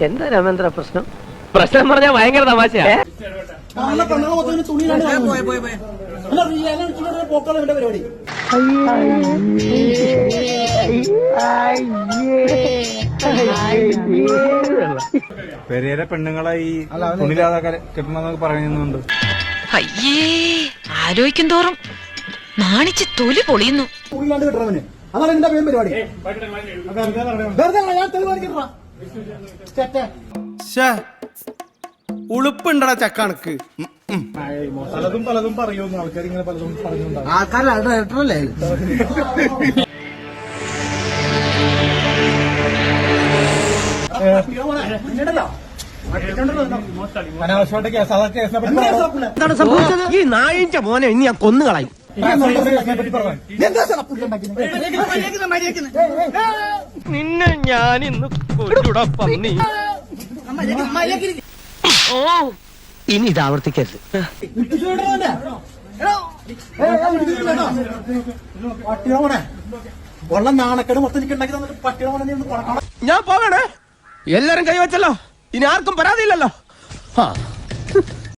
എന്താ രാമേന്ദ്ര പ്രശ്നം? പ്രശ്നം പറഞ്ഞാൽ ഭയങ്കര തമാശയാ. പെരേരെ പെണ്ണുങ്ങളെ ഈ തുണിലാതെ കിട്ടണമെന്നൊക്കെ പറയുന്നുണ്ട്. അയ്യേ, ആലോചിക്കും തോറും നാണിച്ച് തൊലി പൊളിയുന്നു. അതാണ് എന്റെ മെയിൻ പരിപാടി. ഉളുപ്പുണ്ടടാ ചക്കണക്ക്. പലതും പലതും പറയുന്നു ആൾക്കാർ, ഇങ്ങനെ പലതും പറഞ്ഞുണ്ടാവും. ആൾക്കാരല്ലേ അനാവശ്യമായിട്ട് കേസ്, അതാ കേസിനെ പറ്റി എന്താണ് സംഭവിച്ചത്? ഈ നായിന്റെ മോനെ ഇനി ഞാൻ കൊന്നുകളയും. നിന്നെ ഞാൻ ഇന്ന് കൊല്ലുടാ പന്നി. ഓ, ഇനി ഇത് ആവർത്തിക്കരുത്. പട്ടിയോടെ ഉള്ള നാണക്കേട് മൊത്തം എനിക്ക് ഉണ്ടാക്കി തന്നിട്ട് പട്ടിയോടെ ഞാൻ പോകണേ. എല്ലാരും കൈവച്ചല്ലോ, ഇനി ആർക്കും പരാതിയില്ലല്ലോ.